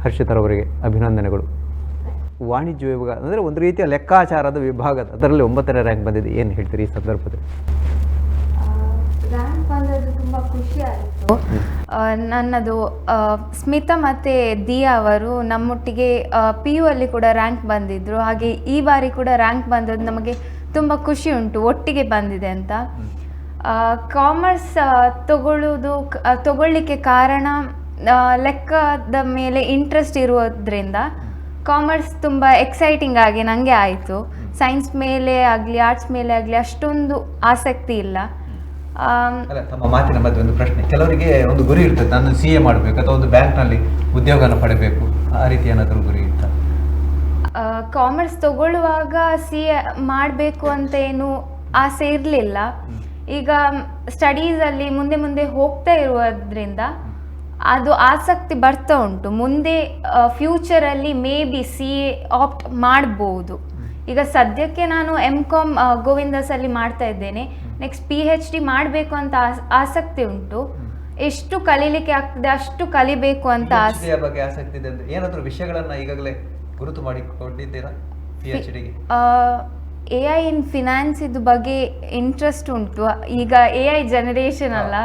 ಹರ್ಷಿತರವರಿಗೆ ಅಭಿನಂದನೆಗಳು. ವಾಣಿಜ್ಯ ವಿಭಾಗ ಅಂದರೆ ಒಂದು ರೀತಿಯ ಲೆಕ್ಕಾಚಾರದ ವಿಭಾಗದ ಅದರಲ್ಲಿ 9ನೇ ರ್ಯಾಂಕ್ ಬಂದಿದೆ. ಏನು ಹೇಳ್ತೀರಿ ಈ ಸಂದರ್ಭದಲ್ಲಿ? ರ್ಯಾಂಕ್ ಬಂದದ್ದು ತುಂಬ ಖುಷಿ ಆಯಿತು. ನನ್ನದು ಸ್ಮಿತಾ ಮತ್ತು ದಿಯಾ ಅವರು ನಮ್ಮೊಟ್ಟಿಗೆ PU ಅಲ್ಲಿ ಕೂಡ ರ್ಯಾಂಕ್ ಬಂದಿದ್ದರು. ಹಾಗೆ ಈ ಬಾರಿ ಕೂಡ ರ್ಯಾಂಕ್ ಬಂದದ್ದು ನಮಗೆ ತುಂಬ ಖುಷಿ ಉಂಟು, ಒಟ್ಟಿಗೆ ಬಂದಿದೆ ಅಂತ. ಕಾಮರ್ಸ್ ತಗೊಳ್ಳಿಕ್ಕೆ ಕಾರಣ ಲೆಕ್ಕದ ಮೇಲೆ ಇಂಟ್ರೆಸ್ಟ್ ಇರೋದ್ರಿಂದ ಕಾಮರ್ಸ್ ತುಂಬ ಎಕ್ಸೈಟಿಂಗ್ ಆಗಿ ನನಗೆ ಆಯಿತು. ಸೈನ್ಸ್ ಮೇಲೆ ಆಗಲಿ ಆರ್ಟ್ಸ್ ಮೇಲೆ ಆಗಲಿ ಅಷ್ಟೊಂದು ಆಸಕ್ತಿ ಇಲ್ಲ. ತಮ್ಮ ಮಾತಿನ ಮಧ್ಯೆ ಒಂದು ಪ್ರಶ್ನೆ, ಕೆಲವರಿಗೆ ಒಂದು ಗುರಿ ಇರ್ತದೆ, ನಾನು CA ಮಾಡಬೇಕು ಅಥವಾ ಒಂದು ಬ್ಯಾಂಕ್ನಲ್ಲಿ ಉದ್ಯೋಗನ ಪಡೆಯಬೇಕು, ಆ ರೀತಿ ಏನಾದರೂ ಗುರಿ ಇತ್ತ? ಕಾಮರ್ಸ್ ತಗೊಳ್ಳುವಾಗ CA ಮಾಡಬೇಕು ಅಂತ ಏನು ಆಸೆ ಇರಲಿಲ್ಲ. ಈಗ ಸ್ಟಡೀಸಲ್ಲಿ ಮುಂದೆ ಮುಂದೆ ಹೋಗ್ತಾ ಇರೋದ್ರಿಂದ ಅದು ಆಸಕ್ತಿ ಬರ್ತಾ ಉಂಟು. ಮುಂದೆ ಫ್ಯೂಚರಲ್ಲಿ ಮೇ ಬಿ CA ಆಪ್ಟ್ ಮಾಡ್ಬೋದು. ಈಗ ಸದ್ಯಕ್ಕೆ ನಾನು MCom ಗೋವಿಂದಸಲ್ಲಿ ಮಾಡ್ತಾ ಇದ್ದೇನೆ. ನೆಕ್ಸ್ಟ್ PhD ಮಾಡಬೇಕು ಅಂತ ಆಸಕ್ತಿ ಉಂಟು. ಎಷ್ಟು ಕಲೀಲಿಕ್ಕೆ ಆಗ್ತದೆ ಅಷ್ಟು ಕಲಿಬೇಕು ಅಂತ ಬಗ್ಗೆ ಆಸಕ್ತಿ ಇದೆ ಅಂದ್ರೆ ಏನಾದರೂ ವಿಷಯಗಳನ್ನು ಈಗಾಗಲೇ ಗುರುತು ಮಾಡಿಕೊಂಡಿದ್ದೀರಾ PhDಗೆ? AI ಇನ್ ಫಿನಾನ್ಸ್ ಇದು ಬಗ್ಗೆ ಇಂಟ್ರೆಸ್ಟ್ ಉಂಟು. ಈಗ AI ಜನರೇಷನ್ ಅಲ್ಲ,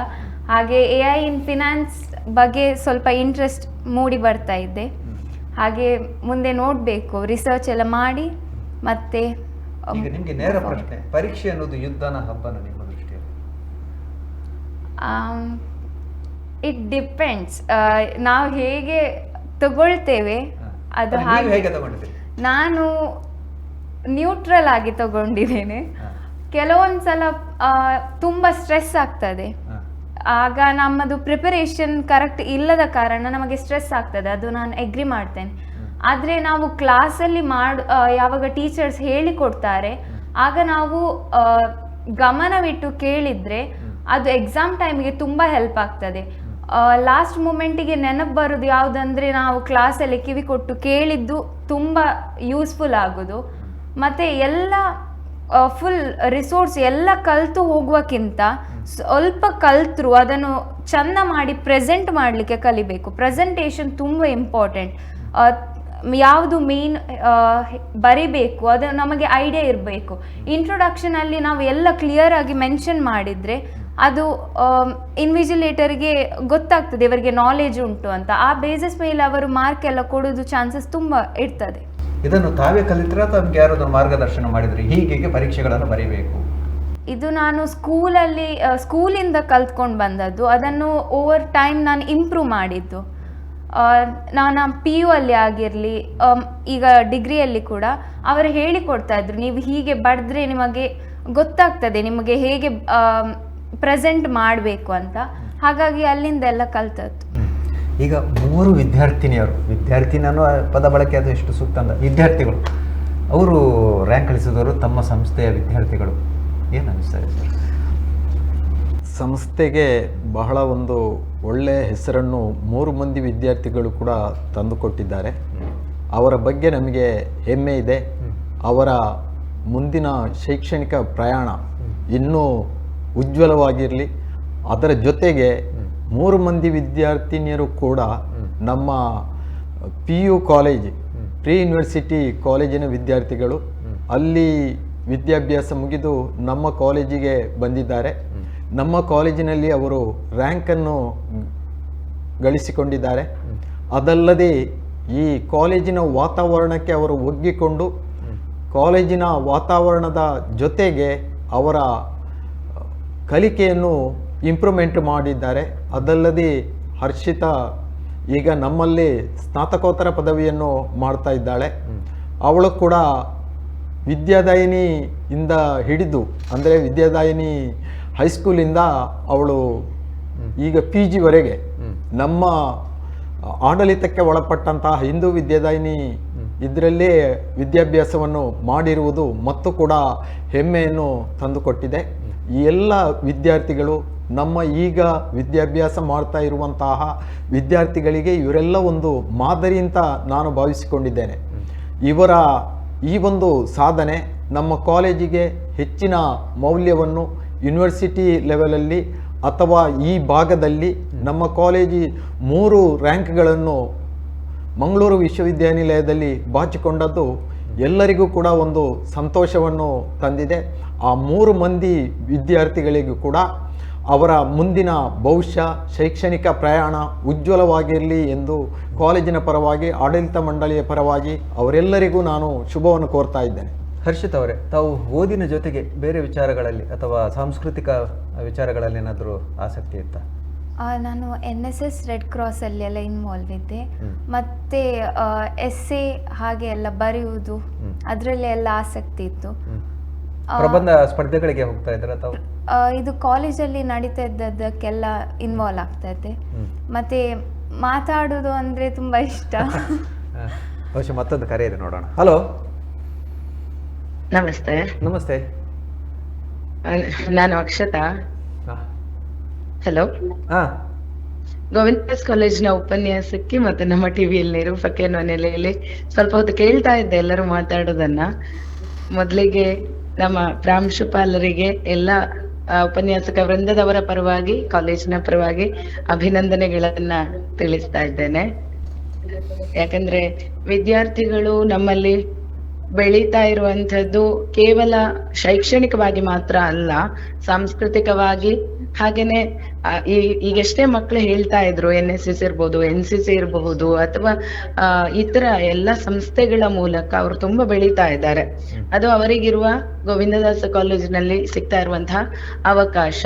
ಹಾಗೆ AI ಇನ್ ಫಿನಾನ್ಸ್ ಬಗ್ಗೆ ಸ್ವಲ್ಪ ಇಂಟ್ರೆಸ್ಟ್ ಮೂಡಿ ಬರ್ತಾ ಇದೆ. ಹಾಗೆ ಮುಂದೆ ನೋಡಬೇಕು, ರಿಸರ್ಚ್ ಎಲ್ಲ ಮಾಡಿ. ಮತ್ತೆ ಈಗ ನಿಮಗೆ ನೇರ ಪ್ರಶ್ನೆ, ಪರೀಕ್ಷೆ ಅನ್ನೋದು ಯುದ್ಧನ ಹಬ್ಬನ ನಿಮ್ಮ ದೃಷ್ಟಿಯಲ್ಲಿ? ಇಟ್ ಡಿಪೆಂಡ್ಸ್, ನಾವು ಹೇಗೆ ತಗೊಳ್ತೇವೆ ಅದು ಹೇಗೆ ತಗೊಂಡಿದ್ದೀರಿ? ನಾನು ನ್ಯೂಟ್ರಲ್ ಆಗಿ ತಗೊಂಡಿದ್ದೇನೆ. ಕೆಲವೊಂದ್ಸಲ ತುಂಬ ಸ್ಟ್ರೆಸ್ ಆಗ್ತದೆ, ಆಗ ನಮ್ಮದು ಪ್ರಿಪರೇಷನ್ ಕರೆಕ್ಟ್ ಇಲ್ಲದ ಕಾರಣ ನಮಗೆ ಸ್ಟ್ರೆಸ್ ಆಗ್ತದೆ, ಅದು ನಾನು ಎಗ್ರಿ ಮಾಡ್ತೇನೆ. ಆದರೆ ನಾವು ಕ್ಲಾಸಲ್ಲಿ ಯಾವಾಗ ಟೀಚರ್ಸ್ ಹೇಳಿಕೊಡ್ತಾರೆ ಆಗ ನಾವು ಗಮನವಿಟ್ಟು ಕೇಳಿದರೆ ಅದು ಎಕ್ಸಾಮ್ ಟೈಮಿಗೆ ತುಂಬ ಹೆಲ್ಪ್ ಆಗ್ತದೆ. ಲಾಸ್ಟ್ ಮೂಮೆಂಟಿಗೆ ನೆನಪು ಬರೋದು ಯಾವುದಂದರೆ ನಾವು ಕ್ಲಾಸಲ್ಲಿ ಕಿವಿ ಕೊಟ್ಟು ಕೇಳಿದ್ದು ತುಂಬ ಯೂಸ್ಫುಲ್ ಆಗೋದು. ಮತ್ತು ಎಲ್ಲ ಫುಲ್ ರಿಸೋರ್ಸ್ ಎಲ್ಲ ಕಲಿತು ಹೋಗುವಕ್ಕಿಂತ ಸ್ವಲ್ಪ ಕಲಿತರು ಅದನ್ನು ಚೆಂದ ಮಾಡಿ ಪ್ರೆಸೆಂಟ್ ಮಾಡಲಿಕ್ಕೆ ಕಲಿಬೇಕು. ಪ್ರೆಸೆಂಟೇಷನ್ ತುಂಬ ಇಂಪಾರ್ಟೆಂಟ್. ಯಾವುದು ಮೇನ್ ಬರಿಬೇಕು ಅದು ನಮಗೆ ಐಡಿಯಾ ಇರಬೇಕು. ಇಂಟ್ರೊಡಕ್ಷನಲ್ಲಿ ನಾವು ಎಲ್ಲ ಕ್ಲಿಯರ್ ಆಗಿ ಮೆನ್ಷನ್ ಮಾಡಿದರೆ ಅದು ಇನ್ವಿಜಿಲೇಟರ್ಗೆ ಗೊತ್ತಾಗ್ತದೆ ಇವರಿಗೆ ನಾಲೆಜ್ ಉಂಟು ಅಂತ. ಆ ಬೇಸಿಸ್ ಮೇಲೆ ಅವರು ಮಾರ್ಕ್ ಎಲ್ಲ ಕೊಡೋದು ಚಾನ್ಸಸ್ ತುಂಬ ಇರ್ತದೆ. ಇದನ್ನು ತಾವೇ ಕಲಿತ್ರೆ ಅಥವಾ ನಮ್ಗೆ ಯಾರಾದರೂ ಮಾರ್ಗದರ್ಶನ ಮಾಡಿದ್ರೆ ಹೀಗೆ ಪರೀಕ್ಷೆಗಳನ್ನು ಬರೀಬೇಕು? ಇದು ನಾನು ಸ್ಕೂಲಿಂದ ಕಲ್ತ್ಕೊಂಡು ಬಂದದ್ದು. ಅದನ್ನು ಓವರ್ ಟೈಮ್ ನಾನು ಇಂಪ್ರೂವ್ ಮಾಡಿದ್ದು. ನಾನು PU ಅಲ್ಲಿ ಆಗಿರಲಿ, ಈಗ ಡಿಗ್ರಿಯಲ್ಲಿ ಕೂಡ ಅವರು ಹೇಳಿಕೊಡ್ತಾ ಇದ್ರು, ನೀವು ಹೀಗೆ ಬರೆದ್ರೆ ನಿಮಗೆ ಗೊತ್ತಾಗ್ತದೆ ನಿಮಗೆ ಹೇಗೆ ಪ್ರೆಸೆಂಟ್ ಮಾಡಬೇಕು ಅಂತ. ಹಾಗಾಗಿ ಅಲ್ಲಿಂದ ಎಲ್ಲ ಕಲ್ತದ್ದು. ಈಗ 3 ವಿದ್ಯಾರ್ಥಿನಿ ಅನ್ನೋ ಪದ ಬಳಕೆ ಅದು ಎಷ್ಟು ಸೂಕ್ತ ಅಂತ, ವಿದ್ಯಾರ್ಥಿಗಳು ಅವರು ರ್ಯಾಂಕ್ ಗಳಿಸಿದವರು ತಮ್ಮ ಸಂಸ್ಥೆಯ ವಿದ್ಯಾರ್ಥಿಗಳು, ಏನು ಅನಿಸ್ತದೆ ಸರ್? ಸಂಸ್ಥೆಗೆ ಬಹಳ ಒಂದು ಒಳ್ಳೆಯ ಹೆಸರನ್ನು 3 ಮಂದಿ ವಿದ್ಯಾರ್ಥಿಗಳು ಕೂಡ ತಂದುಕೊಟ್ಟಿದ್ದಾರೆ. ಅವರ ಬಗ್ಗೆ ನಮಗೆ ಹೆಮ್ಮೆ ಇದೆ. ಅವರ ಮುಂದಿನ ಶೈಕ್ಷಣಿಕ ಪ್ರಯಾಣ ಇನ್ನೂ ಉಜ್ವಲವಾಗಿರಲಿ. ಅದರ ಜೊತೆಗೆ 3 ಮಂದಿ ವಿದ್ಯಾರ್ಥಿನಿಯರು ಕೂಡ ನಮ್ಮ PU ಕಾಲೇಜ್, ಪ್ರೀ ಯೂನಿವರ್ಸಿಟಿ ಕಾಲೇಜಿನ ವಿದ್ಯಾರ್ಥಿಗಳು. ಅಲ್ಲಿ ವಿದ್ಯಾಭ್ಯಾಸ ಮುಗಿದು ನಮ್ಮ ಕಾಲೇಜಿಗೆ ಬಂದಿದ್ದಾರೆ. ನಮ್ಮ ಕಾಲೇಜಿನಲ್ಲಿ ಅವರು ರ್ಯಾಂಕನ್ನು ಗಳಿಸಿಕೊಂಡಿದ್ದಾರೆ. ಅದಲ್ಲದೆ ಈ ಕಾಲೇಜಿನ ವಾತಾವರಣಕ್ಕೆ ಅವರು ಒಗ್ಗಿಕೊಂಡು ಕಾಲೇಜಿನ ವಾತಾವರಣದ ಜೊತೆಗೆ ಅವರ ಕಲಿಕೆಯನ್ನು ಇಂಪ್ರೂವ್ಮೆಂಟ್ ಮಾಡಿದ್ದಾರೆ. ಅದಲ್ಲದೆ ಹರ್ಷಿತಾ ಈಗ ನಮ್ಮಲ್ಲಿ ಸ್ನಾತಕೋತ್ತರ ಪದವಿಯನ್ನು ಮಾಡ್ತಾ ಇದ್ದಾಳೆ. ಅವಳು ಕೂಡ ವಿದ್ಯಾದಾಯಿನಿಯಿಂದ ಹಿಡಿದು, ಅಂದರೆ ವಿದ್ಯಾದಾಯಿನಿ ಹೈಸ್ಕೂಲಿಂದ ಅವಳು ಈಗ PGವರೆಗೆ ನಮ್ಮ ಆಡಳಿತಕ್ಕೆ ಒಳಪಟ್ಟಂತಹ ಹಿಂದೂ ವಿದ್ಯಾದಾಯಿನಿ ಇದರಲ್ಲೇ ವಿದ್ಯಾಭ್ಯಾಸವನ್ನು ಮಾಡಿರುವುದು ಮತ್ತು ಕೂಡ ಹೆಮ್ಮೆಯನ್ನು ತಂದುಕೊಟ್ಟಿದೆ. ಈ ಎಲ್ಲ ವಿದ್ಯಾರ್ಥಿಗಳು ನಮ್ಮ ಈಗ ವಿದ್ಯಾಭ್ಯಾಸ ಮಾಡ್ತಾ ಇರುವಂತಹ ವಿದ್ಯಾರ್ಥಿಗಳಿಗೆ ಇವರೆಲ್ಲ ಒಂದು ಮಾದರಿ ಅಂತ ನಾನು ಭಾವಿಸಿಕೊಂಡಿದ್ದೇನೆ. ಇವರ ಈ ಒಂದು ಸಾಧನೆ ನಮ್ಮ ಕಾಲೇಜಿಗೆ ಹೆಚ್ಚಿನ ಮೌಲ್ಯವನ್ನು ಯೂನಿವರ್ಸಿಟಿ ಲೆವೆಲಲ್ಲಿ ಅಥವಾ ಈ ಭಾಗದಲ್ಲಿ ನಮ್ಮ ಕಾಲೇಜಿ 3 ರ್ಯಾಂಕ್ಗಳನ್ನು ಮಂಗಳೂರು ವಿಶ್ವವಿದ್ಯಾನಿಲಯದಲ್ಲಿ ಬಾಚಿಕೊಂಡದ್ದು ಎಲ್ಲರಿಗೂ ಕೂಡ ಒಂದು ಸಂತೋಷವನ್ನು ತಂದಿದೆ. ಆ 3 ಮಂದಿ ವಿದ್ಯಾರ್ಥಿಗಳಿಗೂ ಕೂಡ ಅವರ ಮುಂದಿನ ಭವಿಷ್ಯ ಶೈಕ್ಷಣಿಕ ಪ್ರಯಾಣ ಉಜ್ವಲವಾಗಿರಲಿ ಎಂದು ಕಾಲೇಜಿನ ಪರವಾಗಿ ಆಡಳಿತ ಮಂಡಳಿಯ ಪರವಾಗಿ ಅವರೆಲ್ಲರಿಗೂ ನಾನು ಶುಭವನ್ನು ಕೋರ್ತಾ ಇದ್ದೇನೆ. ಹರ್ಷಿತ್ ಅವರೇ, ತಾವು ಓದಿನ ಜೊತೆಗೆ ಬೇರೆ ವಿಚಾರಗಳಲ್ಲಿ ಅಥವಾ ಸಾಂಸ್ಕೃತಿಕ ವಿಚಾರಗಳಲ್ಲಿ ಏನಾದರೂ ಆಸಕ್ತಿ ಇತ್ತಾ? ನಾನು NSS ರೆಡ್ ಕ್ರಾಸಲ್ಲಿ ಎಲ್ಲ ಇನ್ವಾಲ್ವ್ ಇದ್ದೆ. ಮತ್ತು ಎಸ್ಸೆ ಹಾಗೆ ಎಲ್ಲ ಬರೆಯುವುದು ಅದರಲ್ಲಿ ಎಲ್ಲ ಆಸಕ್ತಿ ಇತ್ತು. ಪ್ರಬಂಧ ಸ್ಪರ್ಧೆಗಳಿಗೆ ಹೋಗ್ತಾ ಇದ್ದೀರಾ ತಾವು? ಇದು ಕಾಲೇಜಲ್ಲಿ ನಡೀತಾ ಇದ್ದದ್ದಕ್ಕೆಲ್ಲ ಇನ್ವಾಲ್ವ್ ಆಗ್ತಾ ಇದ್ದೆ. ಮತ್ತು ಮಾತಾಡೋದು ಅಂದರೆ ತುಂಬ ಇಷ್ಟ. ಬಹುಶಃ ಮತ್ತೊಂದು ಕರೆ ಇದೆ, ನೋಡೋಣ. ಹಲೋ, ನಮಸ್ತೆ. ನಮಸ್ತೆ. ನಾನು ಅಕ್ಷತಾ. ಹಲೋ. ಗೋವಿಂದಾಸ್ ಕಾಲೇಜಿನ ಉಪನ್ಯಾಸಕ್ಕೆ ಮತ್ತೆ ನಮ್ಮ ಟಿವಿಯಲ್ಲಿ ನಿರೂಪಕ ಅನ್ನೋ ನೆಲೆಯಲ್ಲಿ ಸ್ವಲ್ಪ ಹೊತ್ತು ಕೇಳ್ತಾ ಇದ್ದೆ ಎಲ್ಲರೂ ಮಾತಾಡೋದನ್ನ. ಮೊದಲಿಗೆ ನಮ್ಮ ಪ್ರಾಂಶುಪಾಲರಿಗೆ ಎಲ್ಲ ಉಪನ್ಯಾಸಕ ವೃಂದದವರ ಪರವಾಗಿ, ಕಾಲೇಜಿನ ಪರವಾಗಿ ಅಭಿನಂದನೆಗಳನ್ನ ತಿಳಿಸ್ತಾ ಇದ್ದೇನೆ. ಯಾಕಂದ್ರೆ ವಿದ್ಯಾರ್ಥಿಗಳು ನಮ್ಮಲ್ಲಿ ಬೆಳೀತಾ ಇರುವಂತದ್ದು ಕೇವಲ ಶೈಕ್ಷಣಿಕವಾಗಿ ಮಾತ್ರ ಅಲ್ಲ, ಸಾಂಸ್ಕೃತಿಕವಾಗಿ. ಹಾಗೇನೆ ಈಗಷ್ಟೇ ಮಕ್ಕಳು ಹೇಳ್ತಾ ಇದ್ರು, NSS ಇರ್ಬೋದು, NCC ಇರಬಹುದು, ಅಥವಾ ಇತರ ಎಲ್ಲ ಸಂಸ್ಥೆಗಳ ಮೂಲಕ ಅವರು ತುಂಬಾ ಬೆಳೀತಾ ಇದ್ದಾರೆ. ಅದು ಅವರಿಗಿರುವ ಗೋವಿಂದದಾಸ ಕಾಲೇಜಿನಲ್ಲಿ ಸಿಗ್ತಾ ಇರುವಂತಹ ಅವಕಾಶ.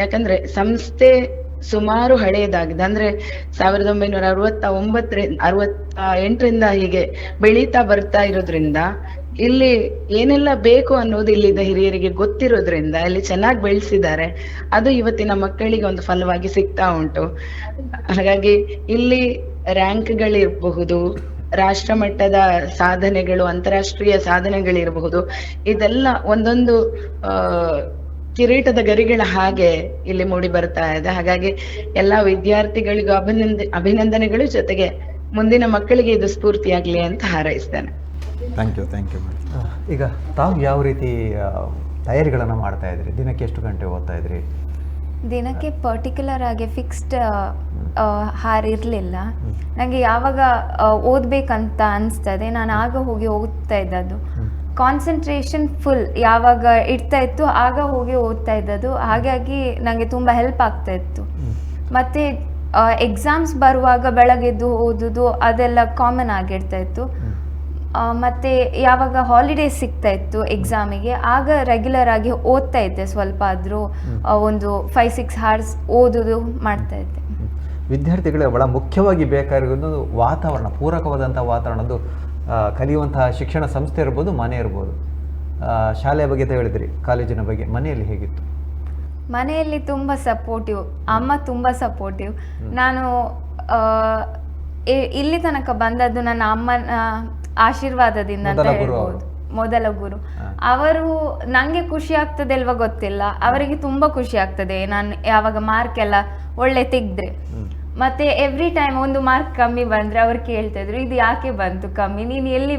ಯಾಕಂದ್ರೆ ಸಂಸ್ಥೆ ಸುಮಾರು ಹಳೆಯದಾಗಿದೆ. ಅಂದ್ರೆ 1968ರಿಂದ ಹೀಗೆ ಬೆಳೀತಾ ಬರ್ತಾ ಇರೋದ್ರಿಂದ ಇಲ್ಲಿ ಏನೆಲ್ಲ ಬೇಕು ಅನ್ನೋದು ಇಲ್ಲಿದ್ದ ಹಿರಿಯರಿಗೆ ಗೊತ್ತಿರೋದ್ರಿಂದ ಇಲ್ಲಿ ಚೆನ್ನಾಗಿ ಬೆಳೆಸಿದ್ದಾರೆ. ಅದು ಇವತ್ತಿನ ಮಕ್ಕಳಿಗೆ ಒಂದು ಫಲವಾಗಿ ಸಿಗ್ತಾ ಉಂಟು. ಹಾಗಾಗಿ ಇಲ್ಲಿ ರ್ಯಾಂಕ್ಗಳಿರಬಹುದು, ರಾಷ್ಟ್ರ ಮಟ್ಟದ ಸಾಧನೆಗಳು, ಅಂತಾರಾಷ್ಟ್ರೀಯ ಸಾಧನೆಗಳಿರಬಹುದು, ಇದೆಲ್ಲ ಒಂದೊಂದು ಕಿರೀಟದ ಗರಿಗಳ ಹಾಗೆ ಇಲ್ಲಿ ಮೂಡಿ ಬರ್ತಾ ಇದೆ. ಹಾಗಾಗಿ ಎಲ್ಲಾ ವಿದ್ಯಾರ್ಥಿಗಳಿಗೂ ಅಭಿನಂದನೆಗಳು, ಜೊತೆಗೆ ಮುಂದಿನ ಮಕ್ಕಳಿಗೆ ಇದು ಸ್ಫೂರ್ತಿಯಾಗ್ಲಿ ಅಂತ ಹಾರೈಸ್ತೇನೆ. Thank you. ಈಗ ತಾವು ಯಾವ ರೀತಿ ತಯಾರಿಗಳನ್ನು ಮಾಡ್ತಾ ಇದ್ರಿ? ದಿನಕ್ಕೆ ಎಷ್ಟು ಗಂಟೆ ಓದ್ತಾ ಇದ್ರಿ? ದಿನಕ್ಕೆ ಪರ್ಟಿಕ್ಯುಲರ್ ಆಗಿ ಫಿಕ್ಸ್ಡ್ ಹಾರ್ ಇರಲಿಲ್ಲ. ನನಗೆ ಯಾವಾಗ ಓದಬೇಕಂತ ಅನಿಸ್ತದೆ ನಾನು ಆಗ ಹೋಗಿ ಓದ್ತಾ ಇದ್ದದ್ದು. ಕಾನ್ಸಂಟ್ರೇಷನ್ ಫುಲ್ ಯಾವಾಗ ಇಡ್ತಾ ಇತ್ತು ಆಗ ಹೋಗಿ ಓದ್ತಾ ಇದ್ದದ್ದು. ಹಾಗಾಗಿ ನನಗೆ ತುಂಬ ಹೆಲ್ಪ್ ಆಗ್ತಾ ಇತ್ತು. ಮತ್ತು ಎಕ್ಸಾಮ್ಸ್ ಬರುವಾಗ ಬೆಳಗ್ಗೆದ್ದು ಓದೋದು ಅದೆಲ್ಲ ಕಾಮನ್ ಆಗಿರ್ತಾ ಇತ್ತು. ಮತ್ತು ಯಾವಾಗ ಹಾಲಿಡೇಸ್ ಸಿಗ್ತಾ ಇತ್ತು ಎಕ್ಸಾಮಿಗೆ ಆಗ ರೆಗ್ಯುಲರ್ ಆಗಿ ಓದ್ತಾ ಇದ್ದೆ. ಸ್ವಲ್ಪ ಆದರೂ ಒಂದು 5-6 hours ಓದೋದು ಮಾಡ್ತಾ ಇದ್ದೆ. ವಿದ್ಯಾರ್ಥಿಗಳಿಗೆ ಬಹಳ ಮುಖ್ಯವಾಗಿ ಬೇಕಾಗಿರೋದು ವಾತಾವರಣ, ಪೂರಕವಾದಂಥ ವಾತಾವರಣದ್ದು. ಕಲಿಯುವಂತಹ ಶಿಕ್ಷಣ ಸಂಸ್ಥೆ ಇರ್ಬೋದು, ಮನೆ ಇರ್ಬೋದು. ಶಾಲೆಯ ಬಗ್ಗೆ ಹೇಳಿದ್ರಿ, ಕಾಲೇಜಿನ ಬಗ್ಗೆ, ಮನೆಯಲ್ಲಿ ಹೇಗಿತ್ತು? ಮನೆಯಲ್ಲಿ ತುಂಬ ಸಪೋರ್ಟಿವ್, ಅಮ್ಮ ತುಂಬ ಸಪೋರ್ಟಿವ್. ನಾನು ಇಲ್ಲಿ ತನಕ ಬಂದದ್ದು ನನ್ನ ಅಮ್ಮನ ಆಶೀರ್ವಾದದಿಂದ ಅಂತ ಹೇಳ್ಬೋದು. ಮೊದಲ ಗುರು ಅವರು. ನಂಗೆ ಖುಷಿ ಆಗ್ತದೆ ಅಲ್ವಾ ಗೊತ್ತಿಲ್ಲ, ಅವರಿಗೆ ತುಂಬ ಖುಷಿ ಆಗ್ತದೆ ನಾನು ಯಾವಾಗ ಮಾರ್ಕ್ ಎಲ್ಲ ಒಳ್ಳೆ ತೆಗೆದ್ರೆ. ಮತ್ತೆ ಎವ್ರಿ ಟೈಮ್ ಒಂದು ಮಾರ್ಕ್ ಕಮ್ಮಿ ಬಂದರೆ ಅವ್ರು ಕೇಳ್ತಾ ಇದ್ರು, ಇದು ಯಾಕೆ ಬಂತು ಕಮ್ಮಿ, ನೀನು ಎಲ್ಲಿ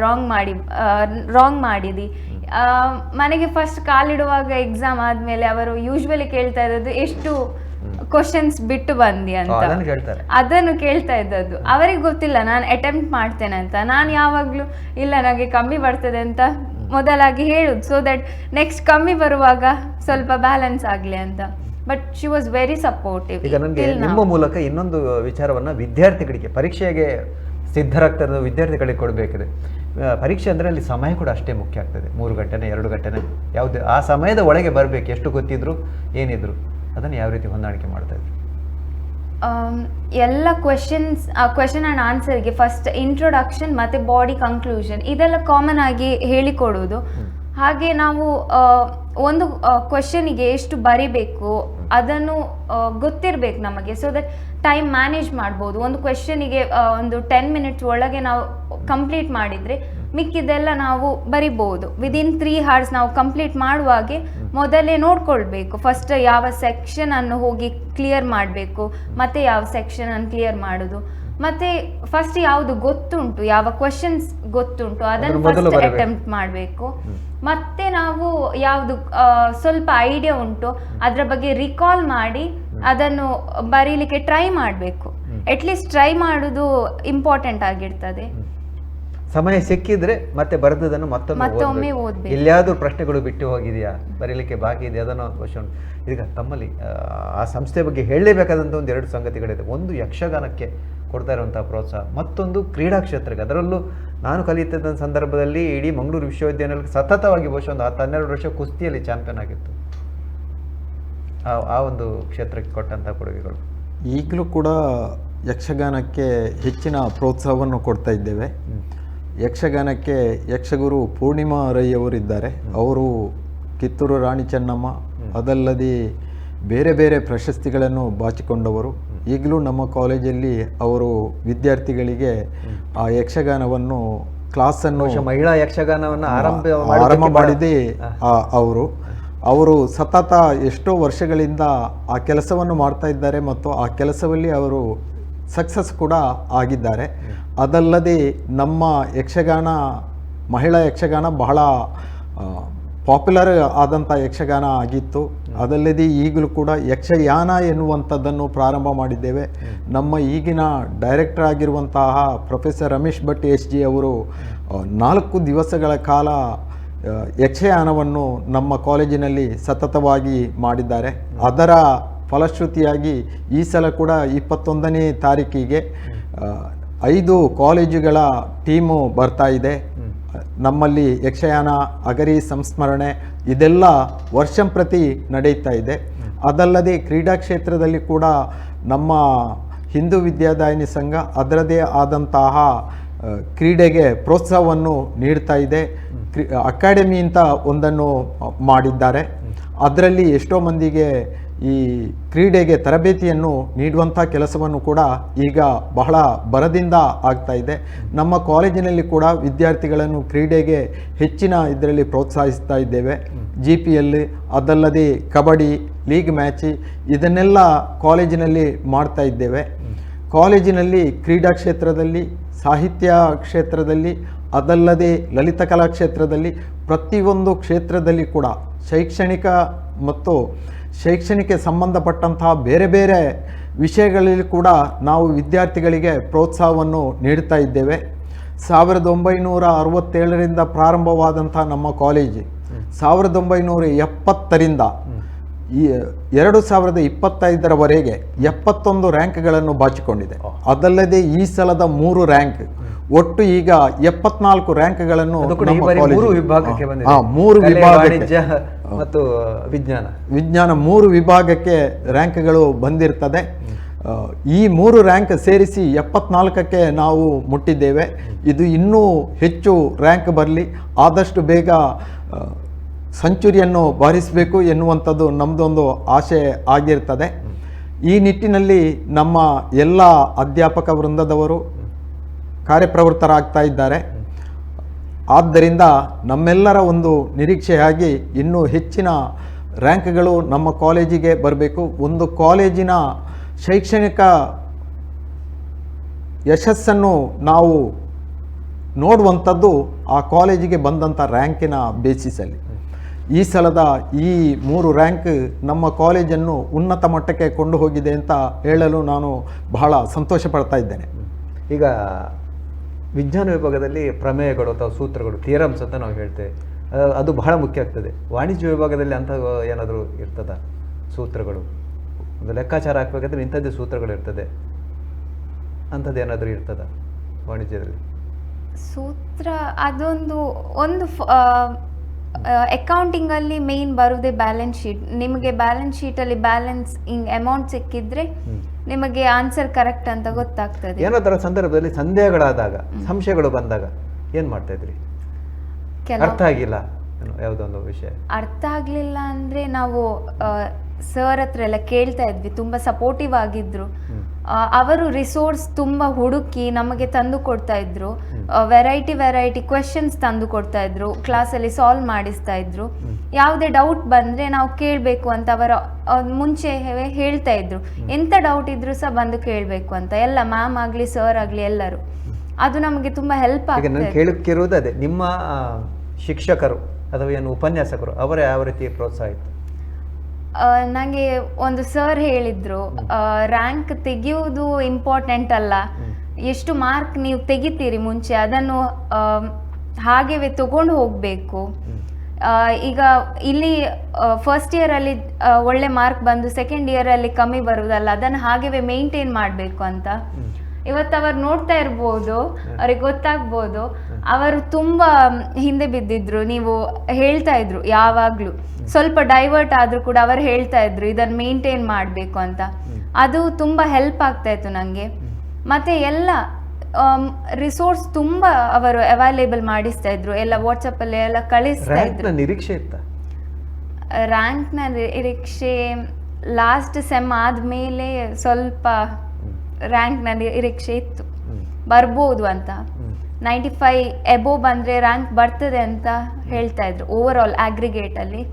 ರಾಂಗ್ ಮಾಡಿದಿ. ಮನೆಗೆ ಫಸ್ಟ್ ಕಾಲಿಡುವಾಗ ಎಕ್ಸಾಮ್ ಆದಮೇಲೆ ಅವರು ಯೂಶ್ವಲಿ ಕೇಳ್ತಾ ಇದ್ದದ್ದು ಎಷ್ಟು ಕ್ವಶನ್ಸ್ ಬಿಟ್ಟು ಬಂದಿ ಅಂತ, ಅದನ್ನು ಕೇಳ್ತಾ ಇದ್ದದ್ದು. ಅವರಿಗೆ ಗೊತ್ತಿಲ್ಲ ನಾನು ಅಟೆಂಪ್ಟ್ ಮಾಡ್ತೇನೆ ಅಂತ. ನಾನು ಯಾವಾಗಲೂ ಇಲ್ಲ ನನಗೆ ಕಮ್ಮಿ ಬರ್ತದೆ ಅಂತ ಮೊದಲಾಗಿ ಹೇಳುದು, ಸೊ ದಟ್ ನೆಕ್ಸ್ಟ್ ಕಮ್ಮಿ ಬರುವಾಗ ಸ್ವಲ್ಪ ಬ್ಯಾಲೆನ್ಸ್ ಆಗಲಿ ಅಂತ. But she was very supportive. ಈಗ ನನಗೆ ನಿಮ್ಮ ಮೂಲಕ ಇನ್ನೊಂದು ವಿಚಾರವನ್ನು ವಿದ್ಯಾರ್ಥಿಗಳಿಗೆ, ಪರೀಕ್ಷೆಗೆ ಸಿದ್ಧರಾಗ್ತಾ ಇರೋ ವಿದ್ಯಾರ್ಥಿಗಳಿಗೆ ಕೊಡಬೇಕಿದೆ. ಪರೀಕ್ಷೆ ಅಂದರೆ ಅಲ್ಲಿ ಸಮಯ ಕೂಡ ಅಷ್ಟೇ ಮುಖ್ಯ ಆಗ್ತದೆ. 3 ಗಂಟೆನೇ 2 ಗಂಟೆನೇ ಯಾವುದೇ ಆ ಸಮಯದ ಒಳಗೆ ಬರಬೇಕು. ಎಷ್ಟು ಗೊತ್ತಿದ್ರು ಏನಿದ್ರು ಅದನ್ನು ಯಾವ ರೀತಿ ಹೊಂದಾಣಿಕೆ ಮಾಡ್ತಾ ಇದ್ರು? ಎಲ್ಲ ಕ್ವೆಶನ್ ಆ್ಯಂಡ್ ಆನ್ಸರ್ಗೆ ಫಸ್ಟ್ ಇಂಟ್ರೊಡಕ್ಷನ್ ಮತ್ತು ಬಾಡಿ ಕನ್ಕ್ಲೂಷನ್ ಇದೆಲ್ಲ ಕಾಮನ್ ಆಗಿ ಹೇಳಿಕೊಡೋದು. ಹಾಗೆ ನಾವು ಒಂದು ಕ್ವೆಶನಿಗೆ ಎಷ್ಟು ಬರಿಬೇಕು ಅದನ್ನು ಗೊತ್ತಿರಬೇಕು ನಮಗೆ, ಸೊ ದಟ್ ಟೈಮ್ ಮ್ಯಾನೇಜ್ ಮಾಡ್ಬೋದು. ಒಂದು ಕ್ವೆಶನಿಗೆ ಒಂದು 10 minutes ಒಳಗೆ ನಾವು ಕಂಪ್ಲೀಟ್ ಮಾಡಿದರೆ ಮಿಕ್ಕಿದೆಲ್ಲ ನಾವು ಬರಿಬೋದು. ವಿದಿನ್ 3 hours ನಾವು ಕಂಪ್ಲೀಟ್ ಮಾಡುವಾಗೆ ಮೊದಲೇ ನೋಡ್ಕೊಳ್ಬೇಕು. ಫಸ್ಟ್ ಯಾವ ಸೆಕ್ಷನನ್ನು ಹೋಗಿ ಕ್ಲಿಯರ್ ಮಾಡಬೇಕು, ಮತ್ತು ಯಾವ ಸೆಕ್ಷನನ್ನು ಕ್ಲಿಯರ್ ಮಾಡೋದು, ಮತ್ತು ಫಸ್ಟ್ ಯಾವುದು ಗೊತ್ತುಂಟು, ಯಾವ ಕ್ವೆಶನ್ಸ್ ಗೊತ್ತುಂಟು ಅದನ್ನು ಫಸ್ಟ್ ಅಟೆಂಪ್ಟ್ ಮಾಡಬೇಕು. ಮತ್ತೆ ನಾವು ಯಾವುದು ಸ್ವಲ್ಪ ಐಡಿಯಾ ಉಂಟು ಅದರ ಬಗ್ಗೆ ರಿಕಾಲ್ ಮಾಡಿ ಅದನ್ನು ಬರೀಲಿಕ್ಕೆ ಟ್ರೈ ಮಾಡಬೇಕು. ಅಟ್ಲೀಸ್ಟ್ ಟ್ರೈ ಮಾಡೋದು ಇಂಪಾರ್ಟೆಂಟ್ ಆಗಿರ್ತದೆ. ಸಮಯ ಸಿಕ್ಕಿದ್ರೆ ಮತ್ತೆ ಬರೆದದನ್ನು ಮತ್ತೊಮ್ಮೆ ಮತ್ತೊಮ್ಮೆ ಓದ್ಬೇಕು. ಓದ್ಬೇಕು. ಎಲ್ಲಿಯಾದ್ರೂ ಪ್ರಶ್ನೆಗಳು ಬಿಟ್ಟು ಹೋಗಿದೆಯಾ, ಬರೀಲಿಕ್ಕೆ ಬಾಕಿ ಇದೆ, ಅದನ್ನು ಕ್ವಶನ್. ಈಗ ತಮ್ಮಲ್ಲಿ ಆ ಸಂಸ್ಥೆ ಬಗ್ಗೆ ಹೇಳಲೇಬೇಕಾದಂಥ ಒಂದು 2 ಸಂಗತಿಗಳಿದೆ. ಒಂದು ಯಕ್ಷಗಾನಕ್ಕೆ ಕೊಡ್ತಾ ಇರುವಂಥ ಪ್ರೋತ್ಸಾಹ, ಮತ್ತೊಂದು ಕ್ರೀಡಾ ಕ್ಷೇತ್ರಕ್ಕೆ. ಅದರಲ್ಲೂ ನಾನು ಕಲಿಯುತ್ತಿದ್ದ ಸಂದರ್ಭದಲ್ಲಿ ಇಡೀ ಮಂಗಳೂರು ವಿಶ್ವವಿದ್ಯಾನಿಲಯಕ್ಕೆ ಸತತವಾಗಿ ಬಹುಶಃ ಒಂದು 10-12 ವರ್ಷ ಕುಸ್ತಿಯಲ್ಲಿ ಚಾಂಪಿಯನ್ ಆಗಿತ್ತು. ಆ ಒಂದು ಕ್ಷೇತ್ರಕ್ಕೆ ಕೊಟ್ಟಂಥ ಕೊಡುಗೆಗಳು. ಈಗಲೂ ಕೂಡ ಯಕ್ಷಗಾನಕ್ಕೆ ಹೆಚ್ಚಿನ ಪ್ರೋತ್ಸಾಹವನ್ನು ಕೊಡ್ತಾ ಇದ್ದೇವೆ. ಯಕ್ಷಗಾನಕ್ಕೆ ಯಕ್ಷಗುರು ಪೂರ್ಣಿಮಾ ರೈ ಅವರಿದ್ದಾರೆ. ಅವರು ಕಿತ್ತೂರು ರಾಣಿ ಚೆನ್ನಮ್ಮ, ಅದಲ್ಲದೆ ಬೇರೆ ಬೇರೆ ಪ್ರಶಸ್ತಿಗಳನ್ನು ಬಾಚಿಕೊಂಡವರು. ಈಗಲೂ ನಮ್ಮ ಕಾಲೇಜಲ್ಲಿ ಅವರು ವಿದ್ಯಾರ್ಥಿಗಳಿಗೆ ಆ ಯಕ್ಷಗಾನವನ್ನು ಕ್ಲಾಸನ್ನು ಮಹಿಳಾ ಯಕ್ಷಗಾನವನ್ನು ಆರಂಭ ಮಾಡಿದ್ದೇ ಅವರು ಸತತ ಎಷ್ಟೋ ವರ್ಷಗಳಿಂದ ಆ ಕೆಲಸವನ್ನು ಮಾಡ್ತಾ ಇದ್ದಾರೆ ಮತ್ತು ಆ ಕೆಲಸದಲ್ಲಿ ಅವರು ಸಕ್ಸಸ್ ಕೂಡ ಆಗಿದ್ದಾರೆ. ಅದಲ್ಲದೆ ನಮ್ಮ ಯಕ್ಷಗಾನ, ಮಹಿಳಾ ಯಕ್ಷಗಾನ ಬಹಳ ಪಾಪ್ಯುಲರ್ ಆದಂಥ ಯಕ್ಷಗಾನ ಆಗಿತ್ತು. ಅದಲ್ಲದೆ ಈಗಲೂ ಕೂಡ ಯಕ್ಷಯಾನ ಎನ್ನುವಂಥದ್ದನ್ನು ಪ್ರಾರಂಭ ಮಾಡಿದ್ದೇವೆ. ನಮ್ಮ ಈಗಿನ ಡೈರೆಕ್ಟರ್ ಆಗಿರುವಂತಹ ಪ್ರೊಫೆಸರ್ ರಮೇಶ್ ಭಟ್ SG ಅವರು 4 ದಿವಸಗಳ ಕಾಲ ಯಕ್ಷಯಾನವನ್ನು ನಮ್ಮ ಕಾಲೇಜಿನಲ್ಲಿ ಸತತವಾಗಿ ಮಾಡಿದ್ದಾರೆ. ಅದರ ಫಲಶ್ರುತಿಯಾಗಿ ಈ ಸಲ ಕೂಡ 21ನೇ ತಾರೀಕಿಗೆ 5 ಕಾಲೇಜುಗಳ ಟೀಮು ಬರ್ತಾ ಇದೆ. ನಮ್ಮಲ್ಲಿ ಯಕ್ಷಯಾನ, ಅಗರಿ ಸಂಸ್ಮರಣೆ ಇದೆಲ್ಲ ವರ್ಷಂಪ್ರತಿ ನಡೆಯುತ್ತಾ ಇದೆ. ಅದಲ್ಲದೆ ಕ್ರೀಡಾ ಕ್ಷೇತ್ರದಲ್ಲಿ ಕೂಡ ನಮ್ಮ ಹಿಂದೂ ವಿದ್ಯಾದಾಯಿನಿ ಸಂಘ ಅದರದೇ ಆದಂತಹ ಕ್ರೀಡೆಗೆ ಪ್ರೋತ್ಸಾಹವನ್ನು ನೀಡ್ತಾ ಇದೆ. ಅಕಾಡೆಮಿ ಅಂತ ಒಂದನ್ನು ಮಾಡಿದ್ದಾರೆ. ಅದರಲ್ಲಿ ಎಷ್ಟೋ ಮಂದಿಗೆ ಈ ಕ್ರೀಡೆಗೆ ತರಬೇತಿಯನ್ನು ನೀಡುವಂಥ ಕೆಲಸವನ್ನು ಕೂಡ ಈಗ ಬಹಳ ಭರದಿಂದ ಆಗ್ತಾ ಇದೆ. ನಮ್ಮ ಕಾಲೇಜಿನಲ್ಲಿ ಕೂಡ ವಿದ್ಯಾರ್ಥಿಗಳನ್ನು ಕ್ರೀಡೆಗೆ ಹೆಚ್ಚಿನ ಇದರಲ್ಲಿ ಪ್ರೋತ್ಸಾಹಿಸ್ತಾ ಇದ್ದೇವೆ. GPL, ಅದಲ್ಲದೆ ಕಬಡ್ಡಿ, ಲೀಗ್ ಮ್ಯಾಚ್ ಇದನ್ನೆಲ್ಲ ಕಾಲೇಜಿನಲ್ಲಿ ಮಾಡ್ತಾ ಇದ್ದೇವೆ. ಕಾಲೇಜಿನಲ್ಲಿ ಕ್ರೀಡಾ ಕ್ಷೇತ್ರದಲ್ಲಿ, ಸಾಹಿತ್ಯ ಕ್ಷೇತ್ರದಲ್ಲಿ, ಅದಲ್ಲದೆ ಲಲಿತಕಲಾ ಕ್ಷೇತ್ರದಲ್ಲಿ, ಪ್ರತಿಯೊಂದು ಕ್ಷೇತ್ರದಲ್ಲಿ ಕೂಡ ಶೈಕ್ಷಣಿಕ ಮತ್ತು ಶೈಕ್ಷಣಿಕ ಸಂಬಂಧಪಟ್ಟಂತಹ ಬೇರೆ ಬೇರೆ ವಿಷಯಗಳಲ್ಲಿ ಕೂಡ ನಾವು ವಿದ್ಯಾರ್ಥಿಗಳಿಗೆ ಪ್ರೋತ್ಸಾಹವನ್ನು ನೀಡ್ತಾ ಇದ್ದೇವೆ. 1967ರಿಂದ ಪ್ರಾರಂಭವಾದಂಥ ನಮ್ಮ ಕಾಲೇಜು 1970ರಿಂದ 2025ರವರೆಗೆ 71 ರ್ಯಾಂಕ್ಗಳನ್ನು ಬಾಚಿಕೊಂಡಿದೆ. ಅದಲ್ಲದೆ ಈ ಸಲದ 3 ರ್ಯಾಂಕ್, ಒಟ್ಟು ಈಗ 74 ರ್ಯಾಂಕ್ಗಳನ್ನು 3 ವಿಭಾಗಕ್ಕೆ ಬಂದಿದೆ. 3 ವಿಭಾಗಕ್ಕೆ ಮತ್ತು ವಿಜ್ಞಾನ 3 ವಿಭಾಗಕ್ಕೆ ರ್ಯಾಂಕ್ಗಳು ಬಂದಿರ್ತದೆ. ಈ 3 ರ್ಯಾಂಕ್ ಸೇರಿಸಿ 74ಕ್ಕೆ ನಾವು ಮುಟ್ಟಿದ್ದೇವೆ. ಇದು ಇನ್ನೂ ಹೆಚ್ಚು ರ್ಯಾಂಕ್ ಬರಲಿ, ಆದಷ್ಟು ಬೇಗ ಸೆಂಚುರಿಯನ್ನು ಬಾರಿಸಬೇಕು ಎನ್ನುವಂಥದ್ದು ನಮ್ಮದೊಂದು ಆಸೆ ಆಗಿರ್ತದೆ. ಈ ನಿಟ್ಟಿನಲ್ಲಿ ನಮ್ಮ ಎಲ್ಲ ಅಧ್ಯಾಪಕ ವೃಂದದವರು ಕಾರ್ಯಪ್ರವೃತ್ತರಾಗ್ತಾ ಇದ್ದಾರೆ. ಆದ್ದರಿಂದ ನಮ್ಮೆಲ್ಲರ ಒಂದು ನಿರೀಕ್ಷೆಯಾಗಿ ಇನ್ನೂ ಹೆಚ್ಚಿನ ರ್ಯಾಂಕ್ಗಳು ನಮ್ಮ ಕಾಲೇಜಿಗೆ ಬರಬೇಕು. ಒಂದು ಕಾಲೇಜಿನ ಶೈಕ್ಷಣಿಕ ಯಶಸ್ಸನ್ನು ನಾವು ನೋಡುವಂಥದ್ದು ಆ ಕಾಲೇಜಿಗೆ ಬಂದಂಥ ರ್ಯಾಂಕಿನ ಬೇಸಿಸಲ್ಲಿ. ಈ ಸಲದ ಈ 3 ರ್ಯಾಂಕ್ ನಮ್ಮ ಕಾಲೇಜನ್ನು ಉನ್ನತ ಮಟ್ಟಕ್ಕೆ ಕೊಂಡು ಹೋಗಿದೆ ಅಂತ ಹೇಳಲು ನಾನು ಬಹಳ ಸಂತೋಷ ಪಡ್ತಾ ಇದ್ದೇನೆ. ಈಗ ವಿಜ್ಞಾನ ವಿಭಾಗದಲ್ಲಿ ಪ್ರಮೇಯಗಳು ಅಥವಾ ಸೂತ್ರಗಳು, ಥಿಯರಮ್ಸ್ ಅಂತ ನಾವು ಹೇಳ್ತೇವೆ, ಅದು ಬಹಳ ಮುಖ್ಯ ಆಗ್ತದೆ. ವಾಣಿಜ್ಯ ವಿಭಾಗದಲ್ಲಿ ಅಂಥ ಏನಾದರೂ ಇರ್ತದ ಸೂತ್ರಗಳು? ಒಂದು ಲೆಕ್ಕಾಚಾರ ಹಾಕಬೇಕಾದ್ರೆ ಇಂಥದ್ದೇ ಸೂತ್ರಗಳು ಇರ್ತದೆ, ಅಂಥದ್ದು ಏನಾದರೂ ಇರ್ತದ ವಾಣಿಜ್ಯದಲ್ಲಿ? ಸೂತ್ರ ಅದೊಂದು ಅಕೌಂಟಿಂಗಲ್ಲಿ ಮೇನ್ ಬರುವುದೇ ಬ್ಯಾಲೆನ್ಸ್ ಶೀಟ್. ನಿಮಗೆ ಬ್ಯಾಲೆನ್ಸ್ ಶೀಟಲ್ಲಿ ಬ್ಯಾಲೆನ್ಸ್ ಅಮೌಂಟ್ ಸಿಕ್ಕಿದ್ರೆ ನಿಮಗೆ ಆನ್ಸರ್ ಕರೆಕ್ಟ್ ಅಂತ ಗೊತ್ತಾಗ್ತದೆ. ಏನಾದರೂ ಸಂದರ್ಭದಲ್ಲಿ ಸಂದೇಹಗಳಾದಾಗ, ಸಂಶಯಗಳು ಬಂದಾಗ ಏನು ಮಾಡ್ತಾ ಇದ್ರಿ? ಅರ್ಥ ಆಗಿಲ್ಲ ಯಾವುದೊಂದು ವಿಷಯ ಅರ್ಥ ಆಗಲಿಲ್ಲ ಅಂದರೆ ನಾವು ಸರ್ ಹತ್ರ ಎಲ್ಲ ಕೇಳ್ತಾ ಇದ್ವಿ. ತುಂಬ ಸಪೋರ್ಟಿವ್ ಆಗಿದ್ರು ಅವರು. ರಿಸೋರ್ಸ್ ತುಂಬ ಹುಡುಕಿ ನಮಗೆ ತಂದು ಕೊಡ್ತಾ ಇದ್ರು. ವೆರೈಟಿ ಕ್ವೆಶನ್ಸ್ ತಂದು ಕೊಡ್ತಾ ಇದ್ರು, ಕ್ಲಾಸಲ್ಲಿ ಸಾಲ್ವ್ ಮಾಡಿಸ್ತಾ ಇದ್ರು. ಯಾವುದೇ ಡೌಟ್ ಬಂದರೆ ನಾವು ಕೇಳಬೇಕು ಅಂತ ಅವರ ಮುಂಚೆ ಹೇಳ್ತಾ ಇದ್ರು. ಎಂಥ ಡೌಟ್ ಇದ್ರೂ ಸಹ ಬಂದು ಕೇಳಬೇಕು ಅಂತ, ಎಲ್ಲ ಮ್ಯಾಮ್ ಆಗಲಿ ಸರ್ ಆಗಲಿ ಎಲ್ಲರೂ. ಅದು ನಮಗೆ ತುಂಬ ಹೆಲ್ಪ್ ಆಗ್ತದೆ. ನಾನು ಕೇಳಕ್ಕಿರುವುದು ಅದೇ, ನಿಮ್ಮ ಶಿಕ್ಷಕರು ಅಥವಾ ಏನು ಉಪನ್ಯಾಸಕರು ಅವರ ಯಾವ ರೀತಿ ಪ್ರೋತ್ಸಾಹ ಇತ್ತು? ನನಗೆ ಒಂದು ಸರ್ ಹೇಳಿದ್ರು, ರ್ಯಾಂಕ್ ತೆಗೆಯುವುದು ಇಂಪಾರ್ಟೆಂಟ್ ಅಲ್ಲ, ಎಷ್ಟು ಮಾರ್ಕ್ ನೀವು ತೆಗಿತೀರಿ ಮುಂಚೆ ಅದನ್ನು ಹಾಗೆವೇ ತಗೊಂಡು ಹೋಗಬೇಕು. ಈಗ ಇಲ್ಲಿ ಫಸ್ಟ್ ಇಯರಲ್ಲಿ ಒಳ್ಳೆ ಮಾರ್ಕ್ ಬಂದು ಸೆಕೆಂಡ್ ಇಯರಲ್ಲಿ ಕಮ್ಮಿ ಬರುವುದಲ್ಲ, ಅದನ್ನು ಹಾಗೆವೇ ಮೇಂಟೈನ್ ಮಾಡಬೇಕು ಅಂತ. ಇವತ್ತು ಅವರು ನೋಡ್ತಾ ಇರ್ಬೋದು, ಅವ್ರಿಗೆ ಗೊತ್ತಾಗ್ಬೋದು, ಅವರು ತುಂಬ ಹಿಂದೆ ಬಿದ್ದಿದ್ರು. ನೀವು ಹೇಳ್ತಾ ಇದ್ರು ಯಾವಾಗಲೂ ಸ್ವಲ್ಪ ಡೈವರ್ಟ್ ಆದರೂ ಕೂಡ ಅವರು ಹೇಳ್ತಾ ಇದ್ರು ಇದನ್ನು ಮೇಂಟೈನ್ ಮಾಡಬೇಕು ಅಂತ. ಅದು ತುಂಬ ಹೆಲ್ಪ್ ಆಗ್ತಾ ಇತ್ತು ನನಗೆ. ಮತ್ತು ಎಲ್ಲ ರಿಸೋರ್ಸ್ ತುಂಬ ಅವರು ಅವೈಲೇಬಲ್ ಮಾಡಿಸ್ತಾ ಇದ್ರು, ಎಲ್ಲ ವಾಟ್ಸಪ್ಪಲ್ಲಿ ಎಲ್ಲ ಕಳಿಸ್ತಾ ಇದ್ರು. ನಿರೀಕ್ಷೆ ಇತ್ತ ರ್ಯಾಂಕ್ನ ನಿರೀಕ್ಷೆ ಲಾಸ್ಟ್ ಸೆಮ್ ಆದಮೇಲೆ ಸ್ವಲ್ಪ ರ್ಯಾಂಕ್ನ ನಿರೀಕ್ಷೆ ಇತ್ತು, ಬರ್ಬೋದು ಅಂತ. 95 ಎಬೋ ಬಂದರೆ ರ್ಯಾಂಕ್ ಬರ್ತದೆ ಅಂತ ಹೇಳ್ತಾ ಇದ್ರು ಓವರ್ ಆಲ್ ಅಗ್ರಿಗೇಟಲ್ಲಿ.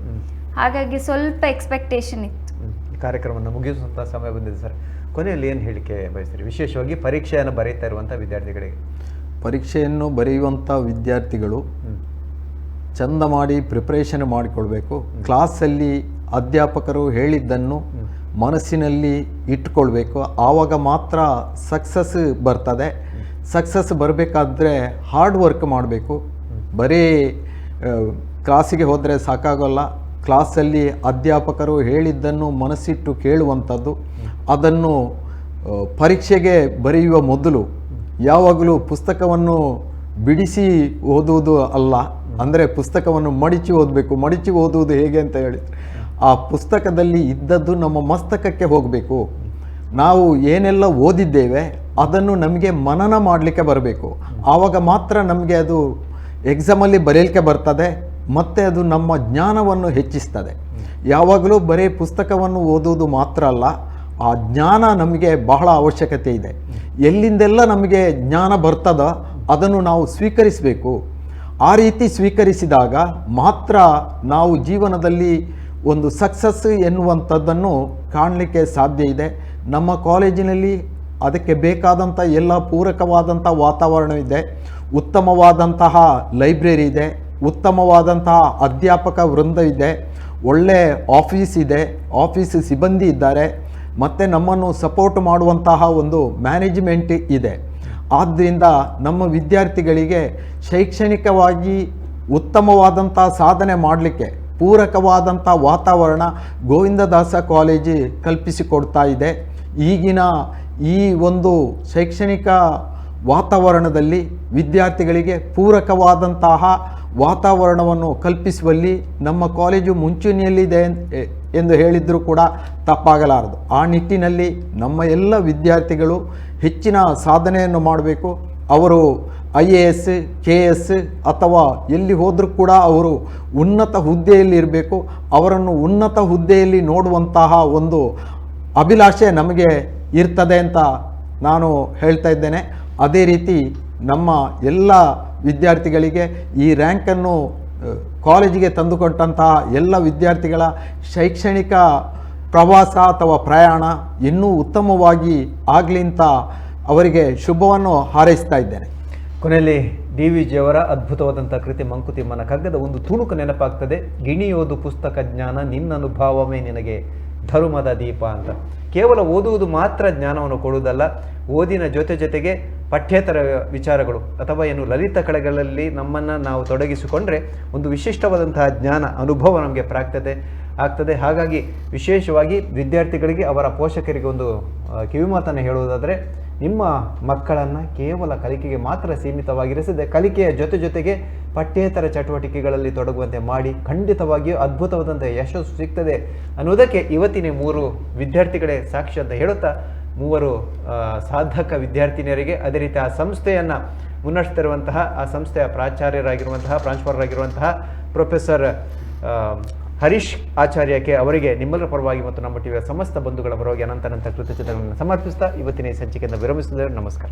ಹಾಗಾಗಿ ಸ್ವಲ್ಪ ಎಕ್ಸ್ಪೆಕ್ಟೇಷನ್ ಇತ್ತು. ಕಾರ್ಯಕ್ರಮವನ್ನು ಮುಗಿಸುವಂಥ ಸಮಯ ಬಂದಿದೆ ಸರ್. ಕೊನೆಯಲ್ಲಿ ಏನು ಹೇಳಿಕೆ ಬಯಸ್ತೀರಿ, ವಿಶೇಷವಾಗಿ ಪರೀಕ್ಷೆಯನ್ನು ಬರೀತಾ ಇರುವಂಥ ವಿದ್ಯಾರ್ಥಿಗಳಿಗೆ? ಪರೀಕ್ಷೆಯನ್ನು ಬರೆಯುವಂಥ ವಿದ್ಯಾರ್ಥಿಗಳು ಚಂದ ಮಾಡಿ ಪ್ರಿಪ್ರೇಷನ್ ಮಾಡಿಕೊಳ್ಬೇಕು. ಕ್ಲಾಸಲ್ಲಿ ಅಧ್ಯಾಪಕರು ಹೇಳಿದ್ದನ್ನು ಮನಸ್ಸಿನಲ್ಲಿ ಇಟ್ಕೊಳ್ಬೇಕು. ಆವಾಗ ಮಾತ್ರ ಸಕ್ಸಸ್ ಬರ್ತದೆ. ಸಕ್ಸಸ್ ಬರಬೇಕಾದ್ರೆ ಹಾರ್ಡ್ ವರ್ಕ್ ಮಾಡಬೇಕು. ಬರೀ ಕ್ಲಾಸಿಗೆ ಹೋದರೆ ಸಾಕಾಗೋಲ್ಲ. ಕ್ಲಾಸಲ್ಲಿ ಅಧ್ಯಾಪಕರು ಹೇಳಿದ್ದನ್ನು ಮನಸ್ಸಿಟ್ಟು ಕೇಳುವಂಥದ್ದು. ಅದನ್ನು ಪರೀಕ್ಷೆಗೆ ಬರೆಯುವ ಮೊದಲು ಯಾವಾಗಲೂ ಪುಸ್ತಕವನ್ನು ಬಿಡಿಸಿ ಓದುವುದು ಅಲ್ಲ, ಅಂದರೆ ಪುಸ್ತಕವನ್ನು ಮಡಿಚಿ ಓದಬೇಕು. ಮಡಿಚಿ ಓದುವುದು ಹೇಗೆ ಅಂತ ಹೇಳಿದರೆ, ಆ ಪುಸ್ತಕದಲ್ಲಿ ಇದ್ದದ್ದು ನಮ್ಮ ಮಸ್ತಕಕ್ಕೆ ಹೋಗಬೇಕು. ನಾವು ಏನೆಲ್ಲ ಓದಿದ್ದೇವೆ ಅದನ್ನು ನಮಗೆ ಮನನ ಮಾಡಲಿಕ್ಕೆ ಬರಬೇಕು. ಆವಾಗ ಮಾತ್ರ ನಮಗೆ ಅದು ಎಕ್ಸಾಮಲ್ಲಿ ಬರೆಯಲಿಕ್ಕೆ ಬರ್ತದೆ, ಮತ್ತು ಅದು ನಮ್ಮ ಜ್ಞಾನವನ್ನು ಹೆಚ್ಚಿಸ್ತದೆ. ಯಾವಾಗಲೂ ಬರೀ ಪುಸ್ತಕವನ್ನು ಓದುವುದು ಮಾತ್ರ ಅಲ್ಲ, ಆ ಜ್ಞಾನ ನಮಗೆ ಬಹಳ ಅವಶ್ಯಕತೆ ಇದೆ. ಎಲ್ಲಿಂದೆಲ್ಲ ನಮಗೆ ಜ್ಞಾನ ಬರ್ತದೋ ಅದನ್ನು ನಾವು ಸ್ವೀಕರಿಸಬೇಕು. ಆ ರೀತಿ ಸ್ವೀಕರಿಸಿದಾಗ ಮಾತ್ರ ನಾವು ಜೀವನದಲ್ಲಿ ಒಂದು ಸಕ್ಸಸ್ ಎನ್ನುವಂಥದ್ದನ್ನು ಕಾಣಲಿಕ್ಕೆ ಸಾಧ್ಯ ಇದೆ. ನಮ್ಮ ಕಾಲೇಜಿನಲ್ಲಿ ಅದಕ್ಕೆ ಬೇಕಾದಂಥ ಎಲ್ಲ ಪೂರಕವಾದಂಥ ವಾತಾವರಣವಿದೆ. ಉತ್ತಮವಾದಂತಹ ಲೈಬ್ರರಿ ಇದೆ, ಉತ್ತಮವಾದಂತಹ ಅಧ್ಯಾಪಕ ವೃಂದ ಇದೆ, ಒಳ್ಳೆ ಆಫೀಸ್ ಇದೆ, ಆಫೀಸ್ ಸಿಬ್ಬಂದಿ ಇದ್ದಾರೆ, ಮತ್ತು ನಮ್ಮನ್ನು ಸಪೋರ್ಟ್ ಮಾಡುವಂತಹ ಒಂದು ಮ್ಯಾನೇಜ್ಮೆಂಟ್ ಇದೆ. ಆದ್ದರಿಂದ ನಮ್ಮ ವಿದ್ಯಾರ್ಥಿಗಳಿಗೆ ಶೈಕ್ಷಣಿಕವಾಗಿ ಉತ್ತಮವಾದಂಥ ಸಾಧನೆ ಮಾಡಲಿಕ್ಕೆ ಪೂರಕವಾದಂಥ ವಾತಾವರಣ ಗೋವಿಂದದಾಸ ಕಾಲೇಜು ಕಲ್ಪಿಸಿಕೊಡ್ತಾ ಇದೆ. ಈಗಿನ ಈ ಒಂದು ಶೈಕ್ಷಣಿಕ ವಾತಾವರಣದಲ್ಲಿ ವಿದ್ಯಾರ್ಥಿಗಳಿಗೆ ಪೂರಕವಾದಂತಹ ವಾತಾವರಣವನ್ನು ಕಲ್ಪಿಸುವಲ್ಲಿ ನಮ್ಮ ಕಾಲೇಜು ಮುಂಚೂಣಿಯಲ್ಲಿದೆ ಎಂದು ಹೇಳಿದರೂ ಕೂಡ ತಪ್ಪಾಗಲಾರದು. ಆ ನಿಟ್ಟಿನಲ್ಲಿ ನಮ್ಮ ಎಲ್ಲ ವಿದ್ಯಾರ್ಥಿಗಳು ಹೆಚ್ಚಿನ ಸಾಧನೆಯನ್ನು ಮಾಡಬೇಕು. ಅವರು IAS, KS ಅಥವಾ ಎಲ್ಲಿ ಹೋದರೂ ಕೂಡ ಅವರು ಉನ್ನತ ಹುದ್ದೆಯಲ್ಲಿ ಇರಬೇಕು. ಅವರನ್ನು ಉನ್ನತ ಹುದ್ದೆಯಲ್ಲಿ ನೋಡುವಂತಹ ಒಂದು ಅಭಿಲಾಷೆ ನಮಗೆ ಇರ್ತದೆ ಅಂತ ನಾನು ಹೇಳ್ತಾ ಇದ್ದೇನೆ. ಅದೇ ರೀತಿ ನಮ್ಮ ಎಲ್ಲ ವಿದ್ಯಾರ್ಥಿಗಳಿಗೆ ಈ ರ್ಯಾಂಕನ್ನು ಕಾಲೇಜಿಗೆ ತಂದುಕೊಟ್ಟಂತಹ ಎಲ್ಲ ವಿದ್ಯಾರ್ಥಿಗಳ ಶೈಕ್ಷಣಿಕ ಪ್ರವಾಸ ಅಥವಾ ಪ್ರಯಾಣ ಇನ್ನೂ ಉತ್ತಮವಾಗಿ ಆಗಲಿ ಅಂತ ಅವರಿಗೆ ಶುಭವನ್ನು ಹಾರೈಸ್ತಾ ಇದ್ದೇನೆ. ಕೊನೆಯಲ್ಲಿ DVG ಅವರ ಅದ್ಭುತವಾದಂಥ ಕೃತಿ ಮಂಕುತಿಮ್ಮನ ಕಗ್ಗದ ಒಂದು ತುಣುಕು ನೆನಪಾಗ್ತದೆ. ಗಿಣಿಯೋದು ಪುಸ್ತಕ ಜ್ಞಾನ, ನಿನ್ನನುಭಾವವೇ ನಿನಗೆ ಧರ್ಮದ ದೀಪ ಅಂತ. ಕೇವಲ ಓದುವುದು ಮಾತ್ರ ಜ್ಞಾನವನ್ನು ಕೊಡುವುದಲ್ಲ, ಓದಿನ ಜೊತೆಗೆ ಪಠ್ಯೇತರ ವಿಚಾರಗಳು ಅಥವಾ ಏನು ಲಲಿತ ಕಲೆಗಳಲ್ಲಿ ನಮ್ಮನ್ನು ನಾವು ತೊಡಗಿಸಿಕೊಂಡ್ರೆ ಒಂದು ವಿಶಿಷ್ಟವಾದಂತಹ ಜ್ಞಾನ ಅನುಭವ ನಮಗೆ ಆಗ್ತದೆ. ಹಾಗಾಗಿ ವಿಶೇಷವಾಗಿ ವಿದ್ಯಾರ್ಥಿಗಳಿಗೆ ಅವರ ಪೋಷಕರಿಗೆ ಒಂದು ಕಿವಿಮಾತನ್ನು ಹೇಳುವುದಾದರೆ, ನಿಮ್ಮ ಮಕ್ಕಳನ್ನು ಕೇವಲ ಕಲಿಕೆಗೆ ಮಾತ್ರ ಸೀಮಿತವಾಗಿರಿಸದೆ ಕಲಿಕೆಯ ಜೊತೆಗೆ ಪಠ್ಯೇತರ ಚಟುವಟಿಕೆಗಳಲ್ಲಿ ತೊಡಗುವಂತೆ ಮಾಡಿ ಖಂಡಿತವಾಗಿಯೂ ಅದ್ಭುತವಾದಂಥ ಯಶಸ್ಸು ಸಿಗ್ತದೆ ಅನ್ನೋದಕ್ಕೆ ಇವತ್ತಿನ 3 ವಿದ್ಯಾರ್ಥಿಗಳೇ ಸಾಕ್ಷಿ ಅಂತ ಹೇಳುತ್ತಾ, 3 ಸಾಧಕ ವಿದ್ಯಾರ್ಥಿನಿಯರಿಗೆ ಅದೇ ರೀತಿ ಆ ಸಂಸ್ಥೆಯನ್ನು ಮುನ್ನಡೆಸ್ತಿರುವಂತಹ ಆ ಸಂಸ್ಥೆಯ ಪ್ರಾಂಶುಪಾಲರಾಗಿರುವಂತಹ ಪ್ರೊಫೆಸರ್ ಹರೀಶ್ ಆಚಾರ್ಯಕ್ಕೆ ಅವರಿಗೆ ನಿಮ್ಮೆಲ್ಲರ ಪರವಾಗಿ ಮತ್ತು ನಮ್ಮ ಟಿವಿಯ ಸಮಸ್ತ ಬಂಧುಗಳ ಪರವಾಗಿ ಅನಂತ ಕೃತಜ್ಞತೆಗಳನ್ನು ಸಮರ್ಪಿಸ್ತಾ ಇವತ್ತಿನ ಈ ಸಂಚಿಕೆಯನ್ನು ವಿರಮಿಸಿದರೆ ನಮಸ್ಕಾರ.